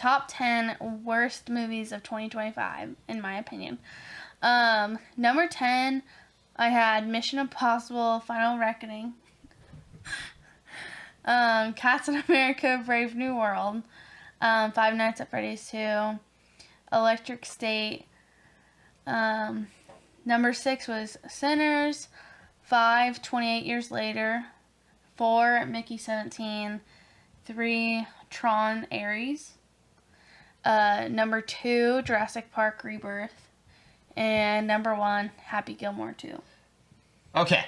top 10 worst movies of 2025, in my opinion. Number 10, I had Mission Impossible Final Reckoning. Captain America Brave New World. Five Nights at Freddy's 2. Electric State. Number 6 was Sinners. 5, 28 Years Later. 4, Mickey 17. 3, Tron Ares. Number 2, Jurassic Park Rebirth. And number 1, Happy Gilmore 2. Okay.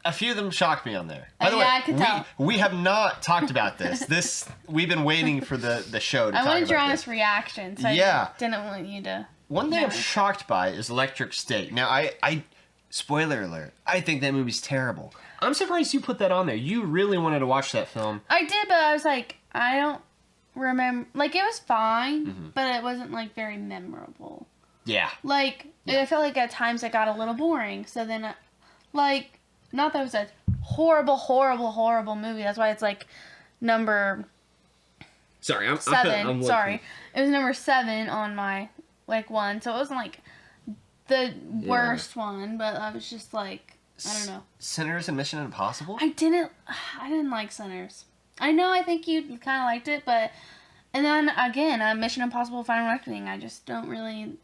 A few of them shocked me on there. By the way, I could tell. We have not talked about this. We've been waiting for the show to talk about this. I wanted your honest reaction, so I didn't want you to... One thing I'm shocked by is Electric State. Now, I spoiler alert, I think that movie's terrible. I'm surprised you put that on there. You really wanted to watch that film. I did, but I was like, I don't remember... Like, it was fine, but it wasn't, like, very memorable. Yeah. Like, I felt like at times it got a little boring, so then, like... Not that it was a horrible, horrible, horrible movie. That's why it's like number 7. I'm Sorry. It was number 7 on my like one. So it wasn't like the worst one, but I was just like, I don't know. Sinners and Mission Impossible? I didn't like Sinners. I know I think you kind of liked it, but and then again, Mission Impossible Final Reckoning, I just I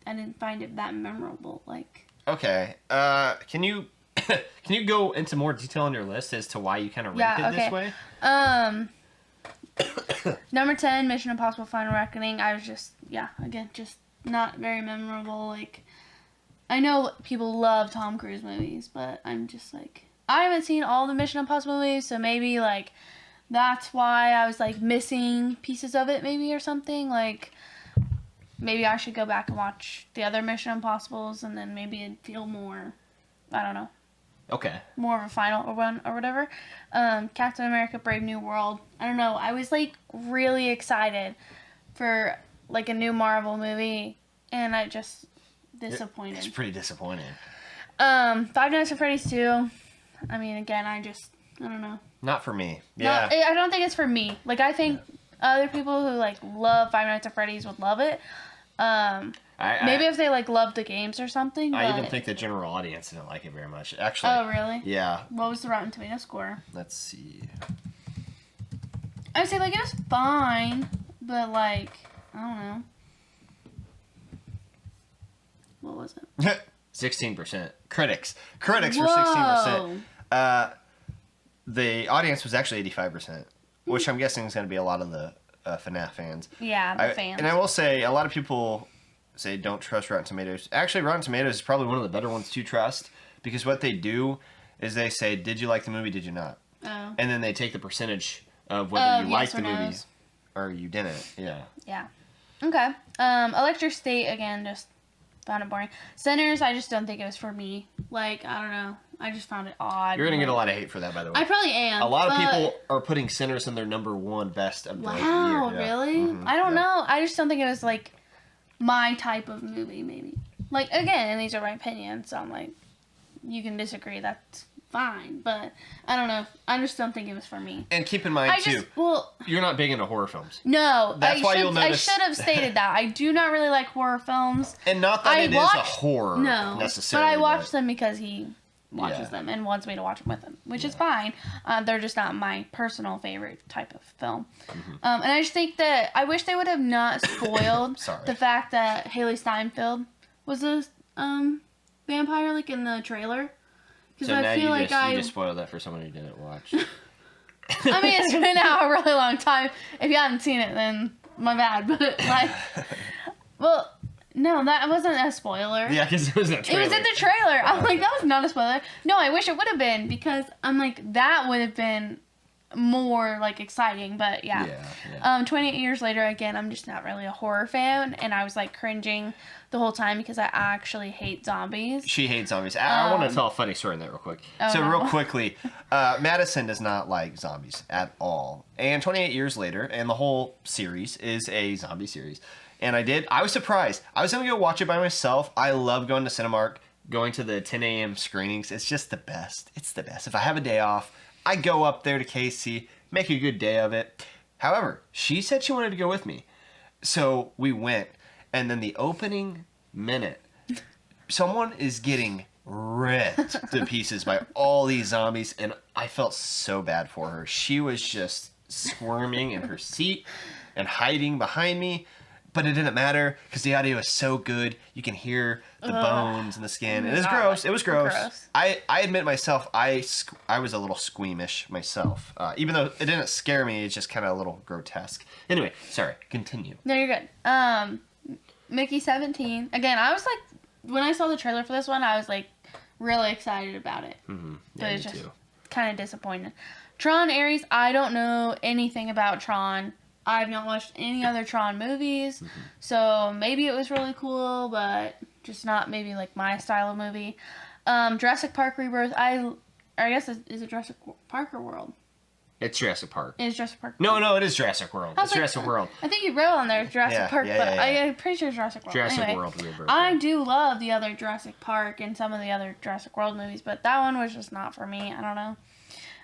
didn't find it that memorable. Like. Okay. Can you go into more detail on your list as to why you kind of ranked it this way? Number 10, Mission Impossible Final Reckoning. I was just not very memorable. Like, I know people love Tom Cruise movies, but I'm just like, I haven't seen all the Mission Impossible movies, so maybe, like, that's why I was, like, missing pieces of it, maybe, or something. Like, maybe I should go back and watch the other Mission Impossibles, and then maybe it'd feel more, I don't know. Okay. More of a final one or whatever. Captain America Brave New World. I don't know. I was like really excited for like a new Marvel movie, and I just disappointed. It's pretty disappointing. Five Nights at Freddy's 2. I mean, again, I don't know. Not for me. Yeah. No, I don't think it's for me. Like, I think other people who like love Five Nights at Freddy's would love it. Maybe if they like love the games or something. I even think the general audience didn't like it very much. Actually. Oh, really? Yeah. What was the Rotten Tomato score? Let's see. I would say like it was fine, but like I don't know. What was it? 16%. Critics were 16%. The audience was actually 85%, which I'm guessing is going to be a lot of the FNAF fans. Yeah, the fans. And I will say, a lot of people say don't trust Rotten Tomatoes. Actually, Rotten Tomatoes is probably one of the better ones to trust, because what they do is they say, did you like the movie, did you not? Oh. And then they take the percentage of whether you liked the no. movie or you didn't. Yeah. Yeah. Okay. Electric State, again, just found it boring. Sinners, I just don't think it was for me. Like, I don't know. I just found it odd. You're going to get a lot of hate for that, by the way. I probably am. A lot of people are putting Sinners in their number 1 best of the year. Wow, Yeah. really? Mm-hmm. I don't know. I just don't think it was, like, my type of movie, maybe. Like, again, and these are my opinions, so I'm like, you can disagree, that's fine. But, I don't know. I just don't think it was for me. And keep in mind, you're not big into horror films. No. That's why you'll notice. I should have stated that. I do not really like horror films. And not that it is a horror, necessarily. But I watch them because he watches them and wants me to watch them with him, which is fine. They're just not my personal favorite type of film. Mm-hmm. And I just think that I wish they would have not spoiled the fact that Haley Steinfeld was a vampire, like in the trailer. So I feel like you just spoiled that for someone who didn't watch. I mean, it's been out a really long time. If you haven't seen it, then my bad. But like, well. No, that wasn't a spoiler. Yeah, because it was in the trailer. It was in the trailer. I'm like, that was not a spoiler. No, I wish it would have been, because I'm like, that would have been more, like, exciting. But, yeah. 28 years later, again, I'm just not really a horror fan. And I was, like, cringing the whole time because I actually hate zombies. She hates zombies. I want to tell a funny story in that real quick. Real quickly, Madison does not like zombies at all. And 28 years later, and the whole series is a zombie series. And I was surprised. I was going to go watch it by myself. I love going to Cinemark, going to the 10 a.m. screenings. It's just the best. It's the best. If I have a day off, I go up there to KC, make a good day of it. However, she said she wanted to go with me. So we went, and then the opening minute, someone is getting ripped to pieces by all these zombies, and I felt so bad for her. She was just squirming in her seat and hiding behind me, but it didn't matter because the audio is so good. You can hear the bones and the skin. It was gross. It was gross. I admit myself, I was a little squeamish myself. Even though it didn't scare me, it's just kind of a little grotesque. Anyway, sorry. Continue. No, you're good. Mickey 17. Again, I was like, when I saw the trailer for this one, I was like really excited about it. Mm-hmm. Yeah, but it's me just too. kind of disappointed. Tron Ares, I don't know anything about Tron. I've not watched any other Tron movies, so maybe it was really cool, but just not maybe like my style of movie. Jurassic Park Rebirth, I guess is it Jurassic Park or World? It's Jurassic Park. It's Jurassic Park. No, it is Jurassic World. It's like, Jurassic World. I think you wrote on there Jurassic Park, but I'm pretty sure it's Jurassic World. Jurassic anyway, World Rebirth. I do love the other Jurassic Park and some of the other Jurassic World movies, but that one was just not for me. I don't know.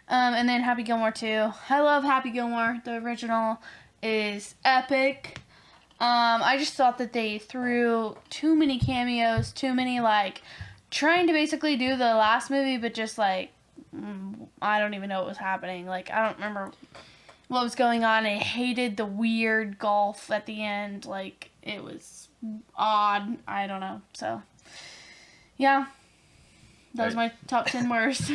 And then Happy Gilmore 2. I love Happy Gilmore. The original is epic. I just thought that they threw too many cameos, too many, like, trying to basically do the last movie, but just, like, I don't even know what was happening. Like, I don't remember what was going on. I hated the weird golf at the end. Like, it was odd. I don't know. So, yeah. That was my top 10 worst.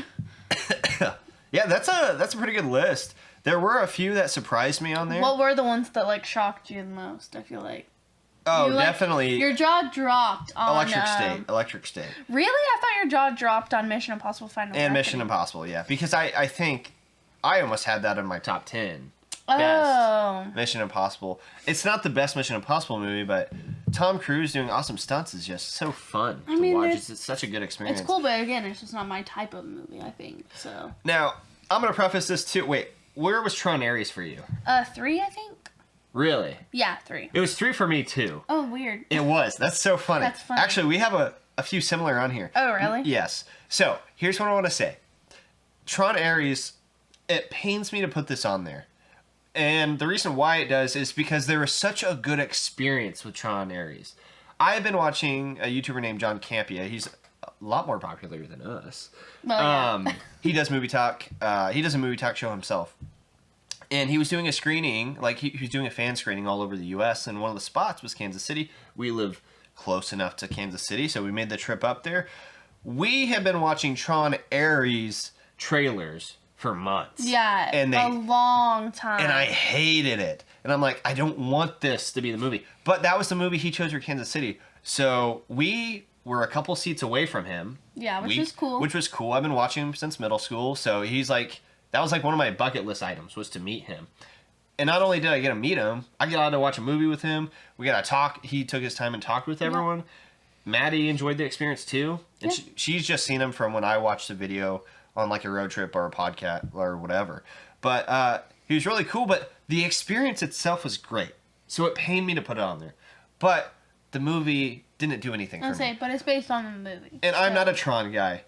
Yeah, that's a pretty good list. There were a few that surprised me on there. What were the ones that, like, shocked you the most, I feel like? Oh, you, definitely. Your jaw dropped on... Electric State. Really? I thought your jaw dropped on Mission Impossible Final Reckoning. And Mission Impossible, yeah. Because I think I almost had that in my top 10. Oh. Best Mission Impossible. It's not the best Mission Impossible movie, but Tom Cruise doing awesome stunts is just so fun to watch. It's such a good experience. It's cool, but again, it's just not my type of movie, I think. So. Now, I'm going to preface this too. Wait, where was Tron Ares for you? 3, I think. Really? Yeah, 3. It was 3 for me too. Oh, weird. It was. That's so funny. That's funny. Actually, we have a few similar on here. Oh, really? Yes. So, here's what I want to say. Tron Ares, it pains me to put this on there. And the reason why it does is because there was such a good experience with Tron Ares. I've been watching a YouTuber named John Campea. He's a lot more popular than us. Well, yeah. He does movie talk. He does a movie talk show himself. And he was doing a screening, like he was doing a fan screening all over the U.S., and one of the spots was Kansas City. We live close enough to Kansas City, so we made the trip up there. We have been watching Tron Ares trailers for months. Yeah, and a long time. And I hated it. And I'm like, I don't want this to be the movie. But that was the movie he chose for Kansas City. So we were a couple seats away from him. Yeah, which was cool. Which was cool. I've been watching him since middle school, so he's like... That was like one of my bucket list items, was to meet him. And not only did I get to meet him, I got to watch a movie with him. We got to talk. He took his time and talked with everyone. Yeah. Maddie enjoyed the experience too. And she's just seen him from when I watched the video on like a road trip or a podcast or whatever. But he was really cool, but the experience itself was great. So it pained me to put it on there. But the movie didn't do anything for me. But it's based on the movie. And so. I'm not a Tron guy.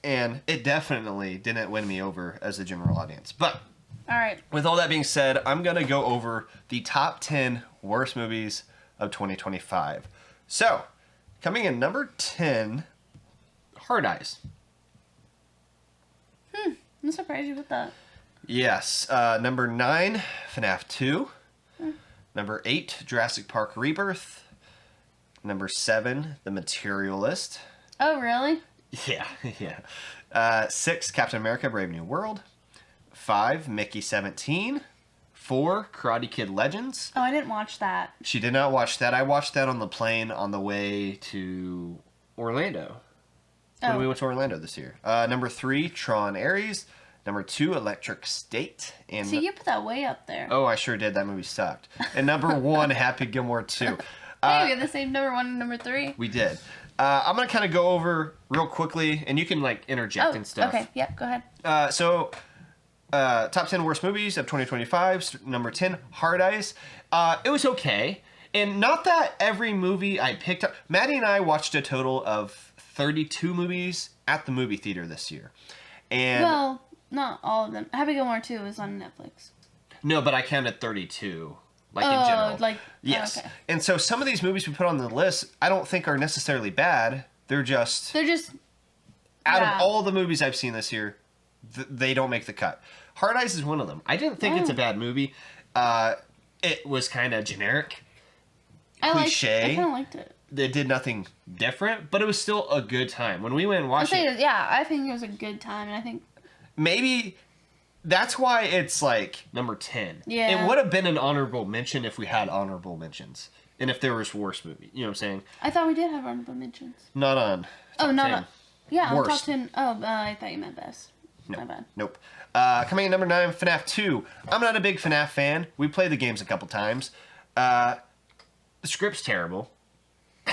And it definitely didn't win me over as the general audience. But, all right. With all that being said, I'm going to go over the top 10 worst movies of 2025. So, coming in number 10, Hard Eyes. I'm surprised you with that. Yes. Number 9, FNAF 2. Number 8, Jurassic Park Rebirth. Number 7, The Materialist. Oh, really? Yeah. 6, Captain America Brave New World. 5, Mickey 17. 4, Karate Kid Legends. Oh, I didn't watch that. She did not watch that. I watched that on the plane on the way to Orlando. When we went to Orlando this year. Number 3, Tron Ares. Number 2, Electric State. And you put that way up there. Oh, I sure did. That movie sucked. And number 1, Happy Gilmore 2. Hey, we had the same number 1 and number 3. We did. I'm going to kind of go over real quickly, and you can, like, interject and stuff. Okay. Yep, go ahead. Top 10 worst movies of 2025. Number 10, Hard Eyes. It was okay. And not that every movie I picked up... Maddie and I watched a total of 32 movies at the movie theater this year. And well, not all of them. Happy Gilmore 2 is on Netflix. No, but I counted 32. Like in general. Like, yes. Okay. And so some of these movies we put on the list, I don't think are necessarily bad. They're just out of all the movies I've seen this year, they don't make the cut. Hard Eyes is one of them. I didn't think it's a bad movie. It was kind of generic, cliche. I kind of liked it. It did nothing different, but it was still a good time. When we went and watched it... Yeah, I think it was a good time, and I think... Maybe... That's why it's like number 10. Yeah. It would have been an honorable mention if we had honorable mentions. And if there was worse movie. You know what I'm saying? I thought we did have honorable mentions. Not on top 10. On... Yeah, worst. on top 10. Oh, I thought you meant best. No. My bad. Nope. Coming in number 9, FNAF 2. I'm not a big FNAF fan. We played the games a couple times. The script's terrible.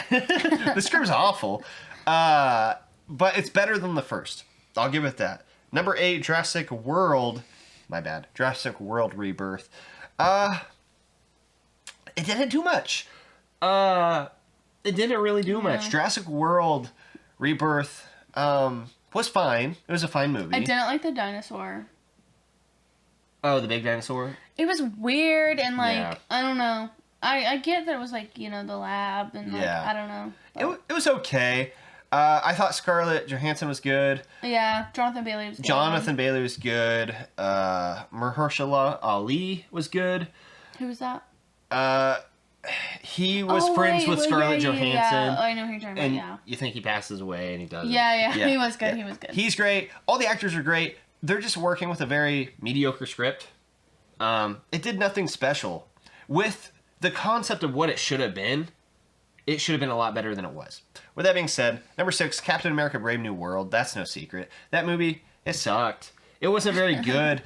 The script's awful. But it's better than the first. I'll give it that. Number 8, Jurassic World. My bad. Jurassic World Rebirth. It didn't do much. It didn't really do much. Jurassic World Rebirth was fine. It was a fine movie. I didn't like the dinosaur. Oh, the big dinosaur? It was weird and I don't know. I get that it was like, the lab and I don't know. It was okay. I thought Scarlett Johansson was good. Yeah, Jonathan Bailey was good. Bailey was good. Mahershala Ali was good. Who was that? He was friends with Scarlett Johansson. Yeah. Oh, I know who you're talking about, yeah. You think he passes away and he doesn't. Yeah. He was good, he was good. He's great. All the actors are great. They're just working with a very mediocre script. It did nothing special. With the concept of what it should have been a lot better than it was. With that being said, number 6, Captain America Brave New World. That's no secret. That movie, it sucked. It wasn't very good.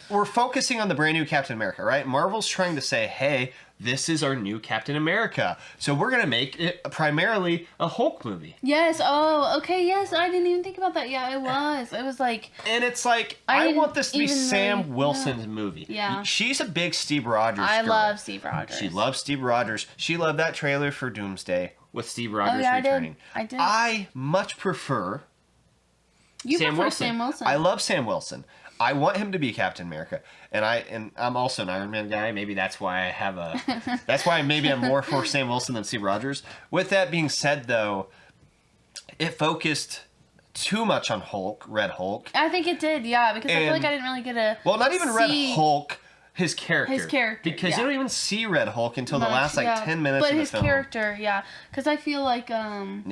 We're focusing on the brand new Captain America, right? Marvel's trying to say, hey, this is our new Captain America. So we're going to make it primarily a Hulk movie. Yes. Oh, okay. Yes. I didn't even think about that. Yeah, it was. It was like... And it's like, I want this to be Sam Wilson's movie. Yeah. She's a big Steve Rogers girl. I love Steve Rogers. She loves Steve Rogers. She loved that trailer for Doomsday with Steve Rogers returning. I did. I much prefer... Sam Wilson. I love Sam Wilson. I want him to be Captain America, and I'm also an Iron Man guy. Maybe that's why I have that's why maybe I'm more for Sam Wilson than Steve Rogers. With that being said, though, it focused too much on Red Hulk. I think it did, yeah, because I feel like I didn't really get a not even Red Hulk. His character. Because you don't even see Red Hulk until the last 10 minutes of the film. But his character, yeah, because I feel like if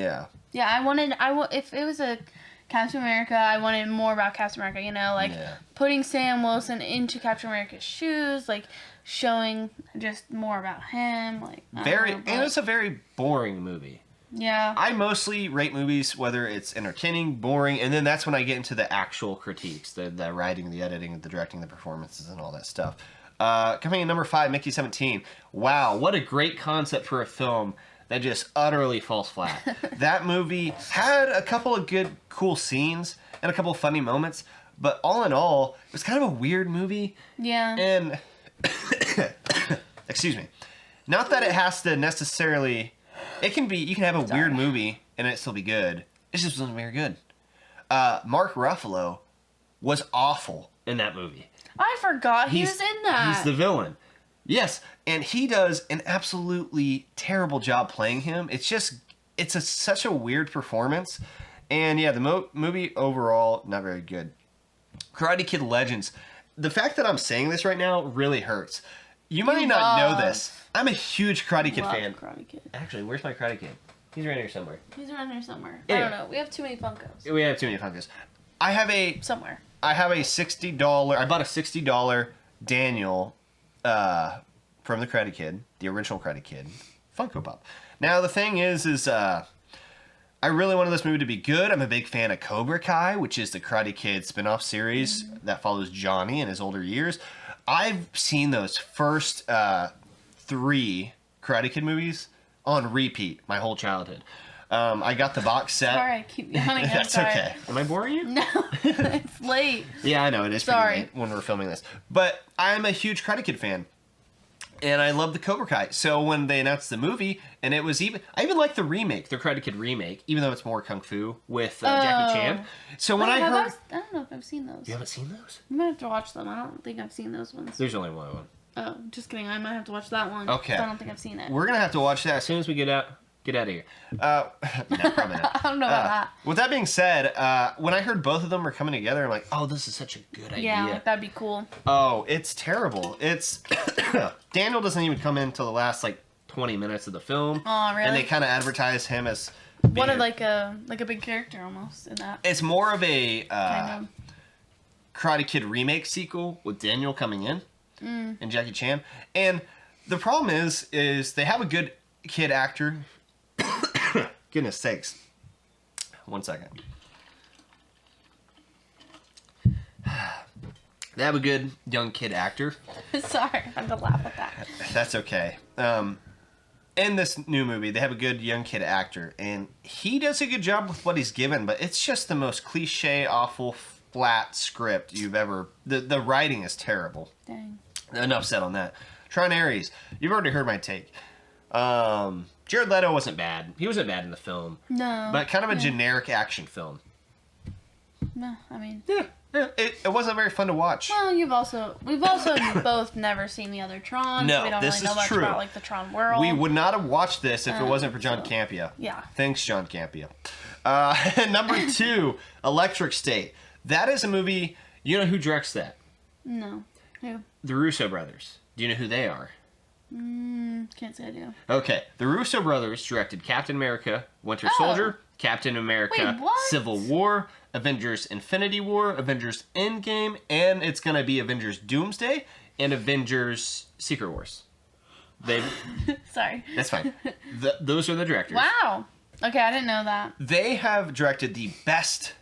it was a Captain America, I wanted more about Captain America, putting Sam Wilson into Captain America's shoes, showing just more about him, and it's a very boring movie. Yeah. I mostly rate movies whether it's entertaining, boring, and then that's when I get into the actual critiques, the writing, the editing, the directing, the performances, and all that stuff. Coming in number 5, Mickey 17. Wow, what a great concept for a film that just utterly falls flat. That movie had a couple of good, cool scenes and a couple of funny moments, but all in all, it was kind of a weird movie. Yeah. And, excuse me, not that it has to necessarily, you can have a weird movie and it still be good. It just wasn't very good. Mark Ruffalo was awful in that movie. I forgot he was in that. He's the villain. Yes, and he does an absolutely terrible job playing him. It's such a weird performance. And yeah, the movie overall, not very good. Karate Kid Legends. The fact that I'm saying this right now really hurts. You might not know this. I'm a huge Karate Kid fan. Karate Kid. Actually, where's my Karate Kid? He's around here somewhere. Anyway. I don't know. We have too many Funkos. We have too many Funkos. I have a $60. I bought a $60 Daniel from the Karate Kid, the original Karate Kid, Funko Pop. Now the thing is I really wanted this movie to be good. I'm a big fan of Cobra Kai, which is the Karate Kid spin-off series that follows Johnny in his older years. I've seen those first 3 Karate Kid movies on repeat my whole childhood. I got the box set. Sorry, I keep yawning. That's okay. Am I boring you? No, it's late. Yeah, I know. It is pretty late when we're filming this. But I'm a huge Karate Kid fan. And I love the Cobra Kai. So when they announced the movie, and it was I even like the remake, the Karate Kid remake, even though it's more kung fu with Jackie Chan. So when I heard, I don't know if I've seen those. You haven't seen those? I might have to watch them. I don't think I've seen those ones. There's only one of them. Oh, just kidding. I might have to watch that one. Okay. I don't think I've seen it. We're gonna have to watch that as soon as we get out. Get out of here. No, probably not. I don't know about that. With that being said, when I heard both of them were coming together, I'm like, oh, this is such a good idea. Yeah, like, that'd be cool. Oh, it's terrible. It's Daniel doesn't even come in until the last 20 minutes of the film. Oh, really? And they kind of advertise him as one of like a big character almost in that. It's more of a kind of. Karate Kid remake sequel with Daniel coming in and Jackie Chan. And the problem is they have a good kid actor. Goodness sakes. 1 second. They have a good young kid actor. Sorry, I had to laugh at that. That's okay. In this new movie, they have a good young kid actor, and he does a good job with what he's given, but it's just the most cliche, awful, flat script you've ever... The writing is terrible. Dang. Enough said on that. Tron Ares, you've already heard my take. Jared Leto wasn't bad. He wasn't bad in the film. No. But kind of a generic action film. No, I mean... Yeah. It wasn't very fun to watch. Well, we've also both never seen the other Tron. No, so we don't this really know is much true. about the Tron world. We would not have watched this if it wasn't for John Campea. Yeah. Thanks, John Campea. Number 2, Electric State. That is a movie. You know who directs that? No. Who? The Russo brothers. Do you know who they are? Can't say I do. Okay. The Russo brothers directed Captain America, Winter Soldier, Captain America, Wait, what? Civil War, Avengers Infinity War, Avengers Endgame, and it's going to be Avengers Doomsday and Avengers Secret Wars. Sorry. That's fine. Those are the directors. Wow. Okay, I didn't know that. They have directed the best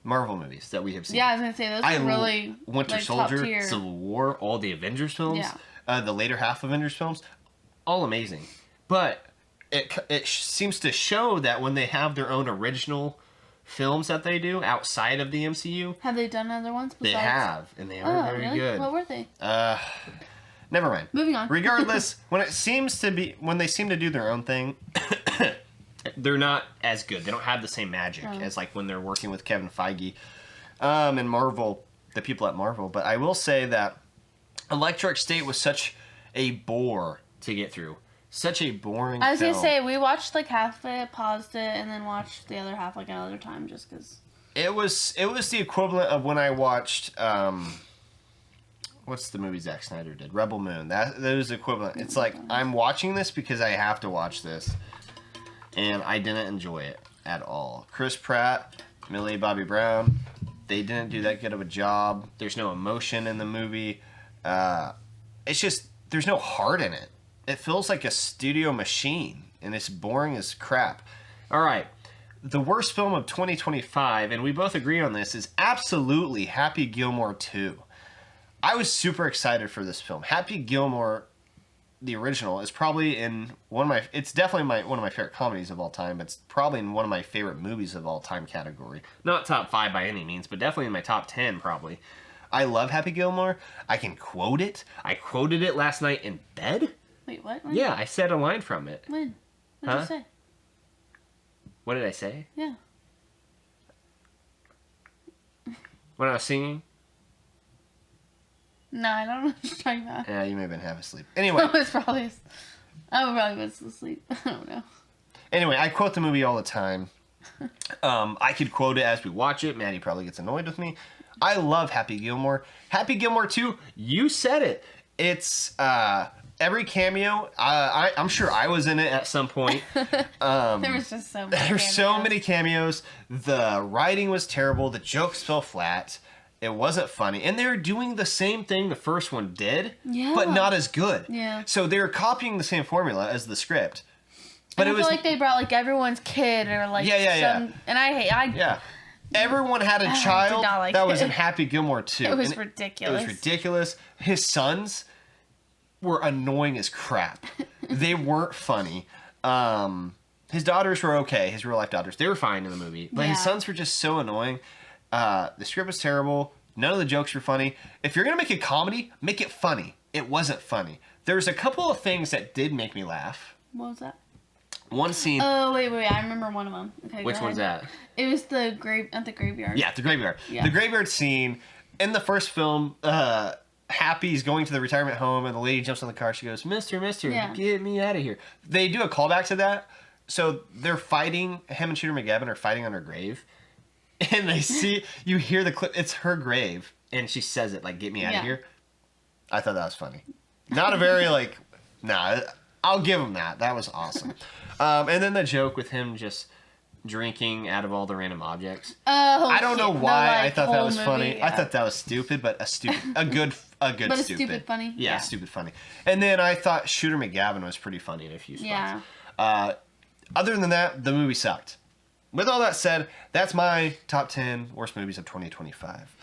Marvel movies that we have seen. Yeah, I was going to say, those are really Winter Soldier, top tier. Civil War, all the Avengers films, Yeah. the later half Avengers films, all amazing. But it seems to show that when they have their own original films that they do outside of the MCU. Have they done other ones besides? They have, and they are very really? good. What were they? Never mind. Moving on. Regardless, when they seem to do their own thing, they're not as good. They don't have the same magic as when they're working with Kevin Feige and Marvel, the people at Marvel. But I will say that Electric State was such a bore to get through. Such a boring I was film. going to say, we watched half of it, paused it, and then watched the other half another time just because. It was the equivalent of when I watched what's the movie Zack Snyder did? Rebel Moon. That was equivalent. It's like I'm watching this because I have to watch this. And I didn't enjoy it at all. Chris Pratt, Millie Bobby Brown, they didn't do that good of a job. There's no emotion in the movie. It's just there's no heart in it. It feels like a studio machine, and it's boring as crap. All right. The worst film of 2025, and we both agree on this, is absolutely Happy Gilmore 2. I was super excited for this film. Happy Gilmore, the original, is probably in it's definitely one of my favorite comedies of all time, but it's probably in one of my favorite movies of all time category. Not top 5 by any means, but definitely in my top 10 probably. I love Happy Gilmore. I can quote it. I quoted it last night in bed. Wait, what? When? Yeah, I said a line from it. When? What did you say? What did I say? Yeah. When I was singing? No, I don't know what you're talking about. Yeah, you may have been half asleep. Anyway. I probably was asleep. I don't know. Anyway, I quote the movie all the time. I could quote it as we watch it. Maddie probably gets annoyed with me. I love Happy Gilmore. Happy Gilmore 2, you said it. It's every cameo. I'm sure I was in it at some point. There was just so many There's so many cameos. The writing was terrible. The jokes fell flat. It wasn't funny. And they were doing the same thing the first one did, but not as good. Yeah. So they were copying the same formula as the script. But I feel like they brought everyone's kid or some, and I everyone had a child that was it. in Happy Gilmore 2. It was ridiculous. It was ridiculous. His sons were annoying as crap. They weren't funny. His daughters were okay. His real life daughters, they were fine in the movie. But his sons were just so annoying. The script was terrible. None of the jokes were funny. If you're gonna make a comedy, make it funny. It wasn't funny. There's a couple of things that did make me laugh. What was that? One scene. Oh, wait. I remember one of them. Okay, Which one's that? It was at the graveyard. Yeah, the graveyard. Yeah. The graveyard scene in the first film, Happy's going to the retirement home and the lady jumps on the car. She goes, Mister, get me out of here. They do a callback to that. So they're fighting, him and Shooter McGavin are fighting on her grave. And you hear the clip, it's her grave. And she says it, like, get me out of here. I thought that was funny. Not a very, like, I'll give him that. That was awesome. And then the joke with him just drinking out of all the random objects. Oh, I don't know why I thought that was movie, funny. yeah. I thought that was stupid, but a good But stupid. stupid funny. Yeah, stupid funny. And then I thought Shooter McGavin was pretty funny in a few spots. Yeah. Other than that, the movie sucked. With all that said, that's my top 10 worst movies of 2025.